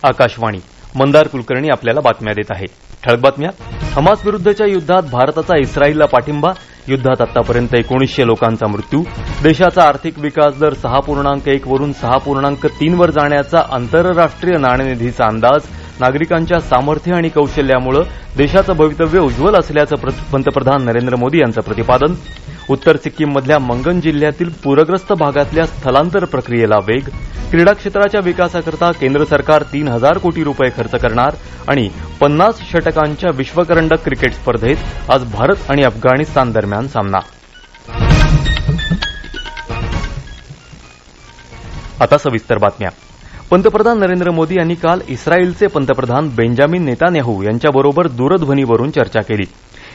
आकाशवाणी मंदार कुलकर्णी आपल्याला बातम्या देत आहे. ठळक बातम्या. हमास विरुद्धच्या युद्धात भारताचा इस्रायलला पाठिंबा. युद्धात आतापर्यंत 1900 लोकांचा मृत्यू. देशाचा आर्थिक विकास दर 6.1 वरून 6.3 वर जाण्याचा आंतरराष्ट्रीय नाणेनिधीचा अंदाज. नागरिकांच्या सामर्थ्य आणि कौशल्यामुळे देशाचं भवितव्य उज्ज्वल असल्याचं पंतप्रधान नरेंद्र मोदी यांचं प्रतिपादन. उत्तर सिक्कीममधल्या मंगन जिल्ह्यातील पूरग्रस्त भागातल्या स्थलांतर प्रक्रियेला वेग. क्रीडा क्षेत्राच्या विकासाकरता केंद्र सरकार 3000 कोटी रुपये खर्च करणार. आणि 50 षटकांच्या विश्वकरंडक क्रिकेट स्पर्धेत आज भारत आणि अफगाणिस्तान दरम्यान सामना. आता सविस्तर बातम्या. पंतप्रधान नरेंद्र मोदी यांनी काल इस्रायलचे पंतप्रधान बेंजामिन नेतान्याहू यांच्याबरोबर दूरध्वनीवरून चर्चा केली.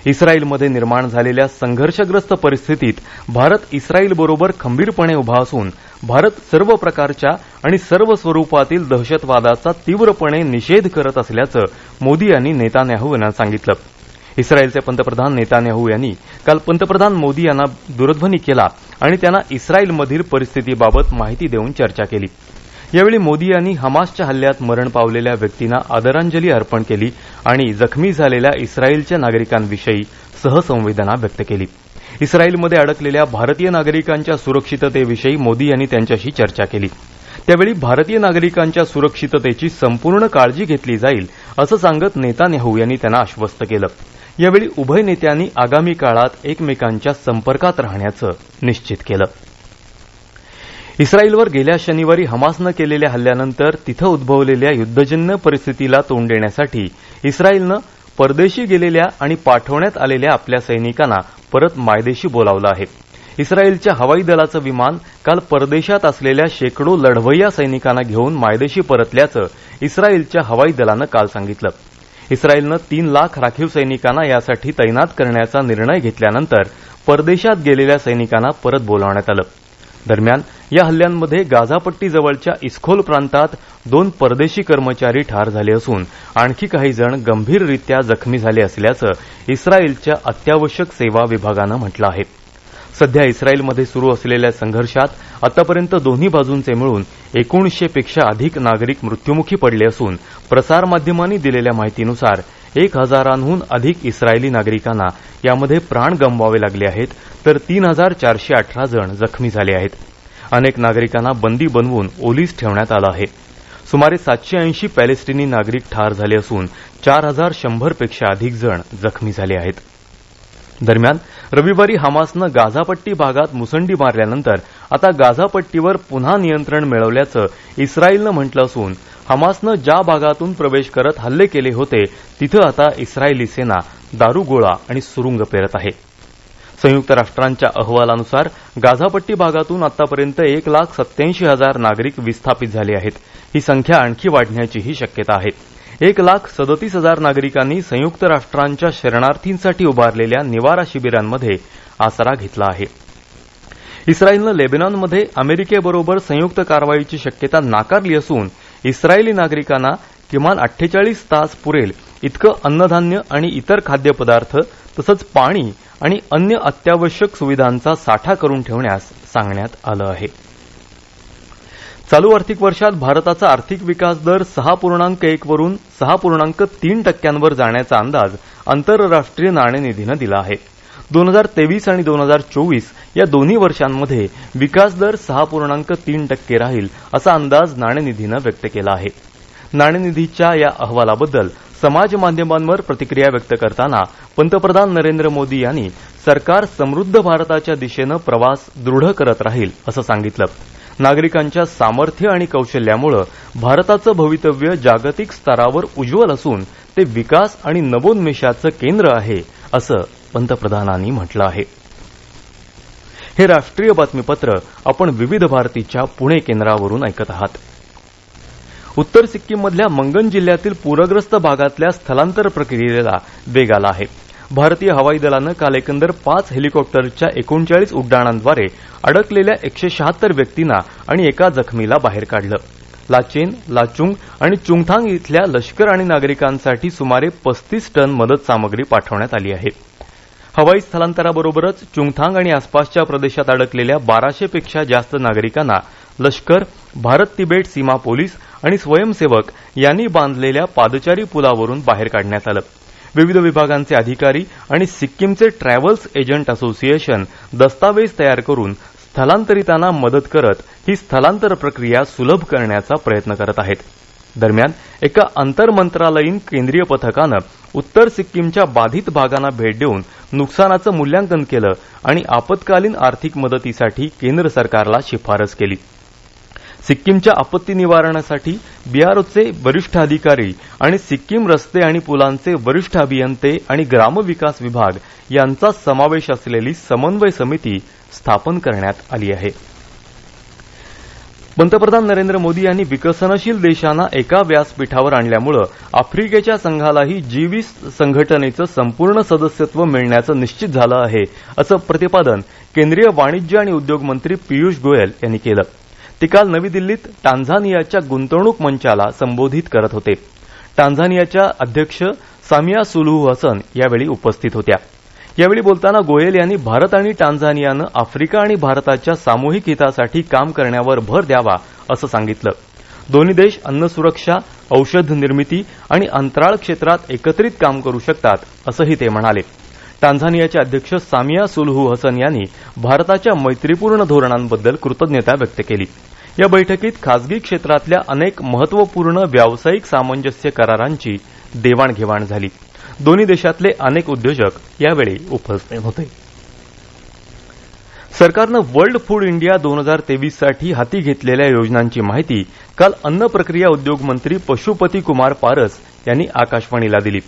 इस्रायलमध्ये निर्माण झालेल्या संघर्षग्रस्त परिस्थितीत भारत इस्रायलबरोबर खंबीरपणे उभा असून भारत सर्व प्रकारच्या आणि सर्व स्वरूपातील दहशतवादाचा तीव्रपणे निषेध करत असल्याचं मोदी यांनी नेतान्याहू यांना सांगितलं. इस्रायलचे पंतप्रधान नेतान्याहू यांनी काल पंतप्रधान मोदी यांना दूरध्वनी केला आणि त्यांना इस्रायलमधील परिस्थितीबाबत माहिती देऊन चर्चा केली. यावेळी मोदी यांनी हमासच्या हल्ल्यात मरण पावलेल्या व्यक्तींना आदरांजली अर्पण केली आणि जखमी झालेल्या इस्रायलच्या नागरिकांविषयी सहसंवेदना व्यक्त केली. इस्रायलमध्ये अडकलेल्या भारतीय नागरिकांच्या सुरक्षिततेविषयी मोदी यांनी त्यांच्याशी चर्चा केली. त्यावेळी भारतीय नागरिकांच्या सुरक्षिततेची संपूर्ण काळजी घेतली जाईल असं सांगत नेतान्याहू यांनी त्यांना आश्वस्त केलं. यावेळी उभय नेत्यांनी आगामी काळात एकमेकांच्या संपर्कात राहण्याचं निश्चित केलं. इस्रायलवर गेल्या शनिवारी हमासनं केलेल्या हल्ल्यानंतर तिथं उद्भवलेल्या युद्धजन्य परिस्थितीला तोंड देण्यासाठी इस्रायलनं परदेशी गेलेल्या आणि पाठवण्यात आलेल्या आपल्या सैनिकांना परत मायदेशी बोलावलं आहे. इस्रायलच्या हवाई दलाचं विमान काल परदेशात असलेल्या शेकडो लढवय्या सैनिकांना घेऊन मायदेशी परतल्याचं इस्रायलच्या हवाई दलानं काल सांगितलं. इस्रायलनं 3 लाख राखीव सैनिकांना यासाठी तैनात करण्याचा निर्णय घेतल्यानंतर परदेशात गेलेल्या सैनिकांना परत बोलावण्यात आलं. दरम्यान या हल्ल्यांमध्ये गाझापट्टी जवळच्या इस्खोल प्रांतात 2 परदेशी कर्मचारी ठार झाले असून आणखी काही जण गंभीररित्या जखमी झाले असल्याचं इस्रायलच्या अत्यावश्यक सेवा विभागानं म्हटलं आहे. सध्या इस्रायलमध्ये सुरू असलेल्या संघर्षात आतापर्यंत दोन्ही बाजूंचे मिळून 1900 पेक्षा अधिक नागरिक मृत्युमुखी पडले असून प्रसारमाध्यमांनी दिलेल्या माहितीनुसार 1000हून अधिक इस्रायली नागरिकांना यामध्ये प्राण गमवावे लागले आहेत, तर 3418 जण जखमी झाले आहेत. अनेक नागरिकांना बंदी बनवून ओलीस ठेवण्यात आलं आहे. सुमारे 780 पॅलेस्टिनी नागरिक ठार झाले असून 4100 पेक्षा अधिक जण जखमी झाले आहेत. दरम्यान रविवारी हमासनं गाझापट्टी भागात मुसंडी मारल्यानंतर आता गाझापट्टीवर पुन्हा नियंत्रण मिळवल्याचं इस्रायलनं म्हटलं असून हमासनं ज्या भागातून प्रवेश करत हल्ले केले होते तिथं आता इस्रायली सेना दारुगोळा आणि सुरुंग पेरत आहे. संयुक्त राष्ट्रांच्या अहवालानुसार गाझापट्टी भागातून आतापर्यंत 1,87,000 नागरिक विस्थापित झाले आहेत. ही संख्या आणखी वाढण्याचीही शक्यता आहे. 1,37,000 नागरिकांनी संयुक्त राष्ट्रांच्या शरणार्थींसाठी उभारलेल्या निवारा शिबिरांमध्ये आसरा घेतला आहे. इस्रायलनं लेबनॉनमध्ये अमेरिकेबरोबर संयुक्त कारवाईची शक्यता नाकारली असून इस्रायली नागरिकांना किमान 48 तास पुरेल इतकं अन्नधान्य आणि इतर खाद्यपदार्थ तसंच पाणी आणि अन्य अत्यावश्यक सुविधांचा साठा करून ठेवण्यास सांगण्यात आलं आहे. चालू आर्थिक वर्षात भारताचा आर्थिक विकास दर 6.1 वरून 6.3 वर जाण्याचा अंदाज आंतरराष्ट्रीय नाणेनिधीनं दिला आहे. 2023 आणि 2024 या दोन्ही वर्षांमध्ये विकास दर 6.3 राहील असा अंदाज नाणेनिधीनं व्यक्त केला आहे. नाणेनिधीच्या या अहवालाबद्दल समाज माध्यमांवर प्रतिक्रिया व्यक्त करताना पंतप्रधान नरेंद्र मोदी यांनी सरकार समृद्ध भारताच्या दिशेनं प्रवास दृढ करत राहील असं सांगितलं. नागरिकांच्या सामर्थ्य आणि कौशल्यामुळे भारताचं भवितव्य जागतिक स्तरावर उज्ज्वल असून ते विकास आणि नवोन्मेषाचं केंद्र आहे असं पंतप्रधानांनी म्हटलं आहे. हे राष्ट्रीय बातमीपत्र आपण विविध भारतीच्या पुणे केंद्रावरून ऐकत आहात. उत्तर सिक्कीममधल्या मंगन जिल्ह्यातील पूरग्रस्त भागातल्या स्थलांतर प्रक्रियेला वेग आला आहे. भारतीय हवाई दलानं काल एकंदर 5 हेलिकॉप्टरच्या 39 उड्डाणांद्वारे अडकलेल्या 176 व्यक्तींना आणि एका जखमीला बाहेर काढलं. लाचेन, लाचुंग आणि चुंगथांग इथल्या लष्कर आणि नागरिकांसाठी सुमारे 35 टन मदत सामग्री पाठवण्यात आली आहे. हवाई स्थलांतराबरोबरच चुंगथांग आणि आसपासच्या प्रदेशात अडकलेल्या 1200 पेक्षा जास्त नागरिकांना लष्कर भारत तिबेट सीमा पोलीस आणि स्वयंसेवक यांनी बांधलेल्या पादचारी पुलावरून बाहेर काढण्यात आलं. विविध विभागांचे अधिकारी आणि सिक्कीमचे ट्रॅव्हल्स एजंट असोसिएशन दस्तावेज तयार करून स्थलांतरितांना मदत करत ही स्थलांतर प्रक्रिया सुलभ करण्याचा प्रयत्न करत आहेत. दरम्यान एका आंतरमंत्रालयीन केंद्रीय पथकानं उत्तर सिक्कीमच्या बाधित भागांना भेट देऊन नुकसानाचं मूल्यांकन केलं आणि आपत्कालीन आर्थिक मदतीसाठी केंद्र सरकारला शिफारस केली. सिक्कीमच्या आपत्ती निवारणासाठी बीआरओचे वरिष्ठ अधिकारी आणि सिक्कीम रस्ते आणि पुलांचे वरिष्ठ अभियंते आणि ग्रामविकास विभाग यांचा समावेश असलेली समन्वय समिती स्थापन करण्यात आली आहे. पंतप्रधान नरेंद्र मोदी यांनी विकसनशील देशांना एका व्यासपीठावर आणल्यामुळे आफ्रिकेच्या संघालाही G20 संघटनेचं संपूर्ण सदस्यत्व मिळण्याचं निश्चित झालं आहे, असं प्रतिपादन केंद्रीय वाणिज्य आणि उद्योग मंत्री पियुष गोयल यांनी केलं. ते काल नवी दिल्लीत टांझानियाच्या गुंतवणूक मंचाला संबोधित करत होते. टांझानियाच्या अध्यक्ष सामिया सुलुहू हसन यावेळी उपस्थित होत्या. यावेळी बोलताना गोयल यांनी भारत आणि टांझानियानं आफ्रिका आणि भारताच्या सामूहिक हितासाठी काम करण्यावर भर द्यावा असं सांगितलं. दोन्ही देश अन्न सुरक्षा, औषध निर्मिती आणि अंतराळ क्षेत्रात एकत्रित काम करू शकतात असंही ते म्हणाले. टांझानियाचे अध्यक्ष सामिया सुलुहू हसन यांनी भारताच्या मैत्रीपूर्ण धोरणांबद्दल कृतज्ञता व्यक्त केली. या बैठकीत खासगी क्षेत्रातल्या अनेक महत्वपूर्ण व्यावसायिक सामंजस्य करारांची देवाणघेवाण झाली. दोन्ही देशातले अनेक उद्योजक यावेळी उपस्थित होते. सरकारनं वर्ल्ड फूड इंडिया 2023 साठी हाती घेतलेल्या योजनांची माहिती काल अन्न प्रक्रिया उद्योग मंत्री पशुपती कुमार पारस यांनी आकाशवाणीला दिली.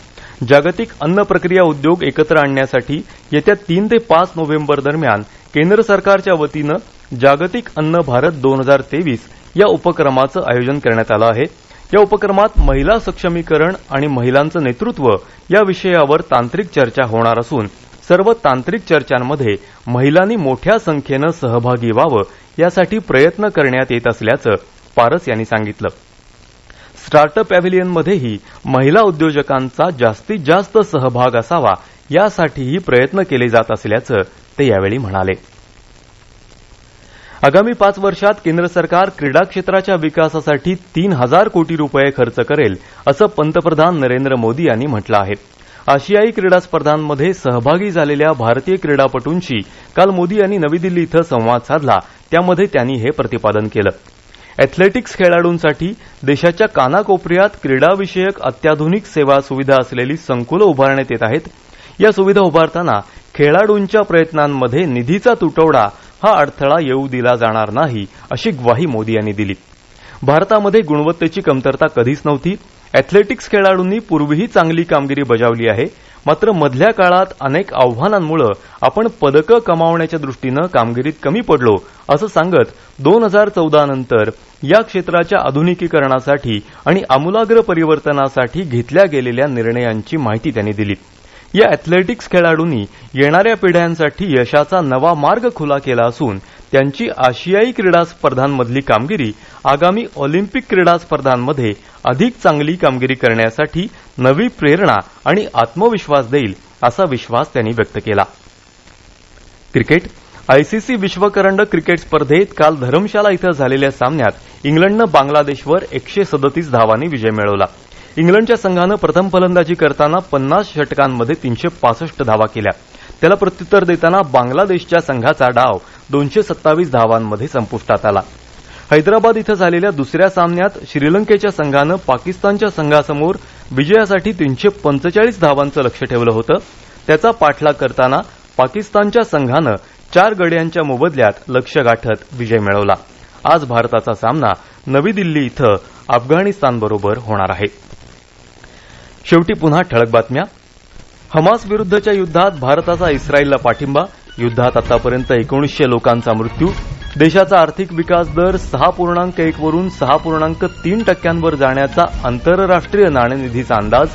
जागतिक अन्न प्रक्रिया उद्योग एकत्र आणण्यासाठी येत्या 3 ते 5 नोव्हेंबर दरम्यान केंद्र सरकारच्या वतीनं जागतिक अन्न भारत 2023 या उपक्रमाचं आयोजन करण्यात आलं आहे. या उपक्रमात महिला सक्षमीकरण आणि महिलांचं नेतृत्व या विषयावर तांत्रिक चर्चा होणार असून सर्व तांत्रिक चर्चांमध्ये महिलांनी मोठ्या संख्येनं सहभागी व्हावं यासाठी प्रयत्न करण्यात येत असल्याचं पारस यांनी सांगितलं. स्टार्टअप पॅव्हिलियनमध्येही महिला उद्योजकांचा जास्तीत जास्त सहभाग असावा यासाठीही प्रयत्न केले जात असल्याचं ते यावेळी म्हणाले. आगामी 5 वर्षात केंद्र सरकार क्रीडा क्षेत्राच्या विकासासाठी 3,000 कोटी रुपये खर्च करेल असं पंतप्रधान नरेंद्र मोदी यांनी म्हटलं आहे. आशियाई क्रीडा स्पर्धांमध्ये सहभागी झालेल्या भारतीय क्रीडापटूंशी काल मोदी यांनी नवी दिल्ली इथं संवाद साधला. त्यामध्ये त्यांनी हे प्रतिपादन केलं. अॅथलेटिक्स खेळाडूंसाठी देशाच्या कानाकोपऱ्यात क्रीडाविषयक अत्याधुनिक सेवा सुविधा असलेली संकुलं उभारण्यात येत आहेत. या सुविधा उभारताना खेळाडूंच्या प्रयत्नांमध्ये निधीचा तुटवडा हा अडथळा येऊ दिला जाणार नाही अशी ग्वाही मोदी यांनी दिली. भारतामध्ये गुणवत्तेची कमतरता कधीच नव्हती. अॅथलेटिक्स खेळाडूंनी पूर्वीही चांगली कामगिरी बजावली आहे. मात्र मधल्या काळात अनेक आव्हानांमुळे आपण पदकं कमावण्याच्या दृष्टीनं कामगिरीत कमी पडलो असं सांगत 2014 नंतर या क्षेत्राच्या आधुनिकीकरणासाठी आणि आमूलाग्र परिवर्तनासाठी घेतल्या गेलेल्या निर्णयांची माहिती त्यांनी दिली. या अॅथलेटिक्स खेळाडूंनी येणाऱ्या पिढ्यांसाठी यशाचा नवा मार्ग खुला केला असून त्यांची आशियाई क्रीडा स्पर्धांमधली कामगिरी आगामी ऑलिम्पिक क्रीडा स्पर्धांमध्ये अधिक चांगली कामगिरी करण्यासाठी नवी प्रेरणा आणि आत्मविश्वास देईल असा विश्वास त्यांनी व्यक्त केला. क्रिकेट आयसीसी विश्वकरंडक क्रिकेट स्पर्धेत काल धरमशाला इथं झालेल्या सामन्यात इंग्लंडनं बांगलादेशवर 137 धावांनी विजय मिळवला. इंग्लंडच्या संघानं प्रथम फलंदाजी करताना 50 षटकांमध्ये 365 धावा केल्या. त्याला प्रत्युत्तर देताना बांगलादेशच्या संघाचा डाव 227 धावांमध्ये संपुष्टात आला. हैदराबाद इथं झालेल्या दुसऱ्या सामन्यात श्रीलंकेच्या संघानं पाकिस्तानच्या संघासमोर विजयासाठी 345 धावांचं लक्ष्य ठेवलं होतं. त्याचा पाठलाग करताना पाकिस्तानच्या संघानं 4 गड्यांच्या मोबदल्यात लक्ष्य गाठत विजय मिळवला. आज भारताचा सामना नवी दिल्ली इथं अफगाणिस्तानबरोबर होणार आहे. शेवटी पुन्हा ठळक बातम्या. हमास विरुद्धच्या युद्धात भारताचा इस्रायलला पाठिंबा. युद्धात आतापर्यंत 1900 लोकांचा मृत्यू. देशाचा आर्थिक विकास दर 6.1 वरून 6.3% जाण्याचा आंतरराष्ट्रीय नाणेनिधीचा अंदाज.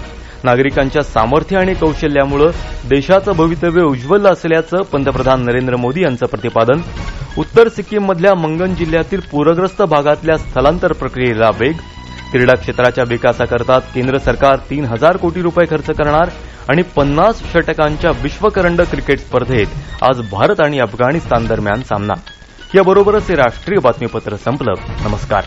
नागरिकांच्या सामर्थ्य आणि कौशल्यामुळे देशाचं भवितव्य उज्ज्वल असल्याचं पंतप्रधान नरेंद्र मोदी यांचं प्रतिपादन. उत्तर सिक्कीममधल्या मंगन जिल्ह्यातील पूरग्रस्त भागातल्या स्थलांतर प्रक्रियेला वेग. क्रीडा क्षेत्राच्या विकासाकरता केंद्र सरकार 3,000 कोटी रुपये खर्च करणार आणि 50 षटकांच्या विश्वकरंडक क्रिकेट स्पर्धेत आज भारत आणि अफगाणिस्तान दरम्यान सामना. याबरोबरच हे राष्ट्रीय बातमीपत्र संपलं. नमस्कार.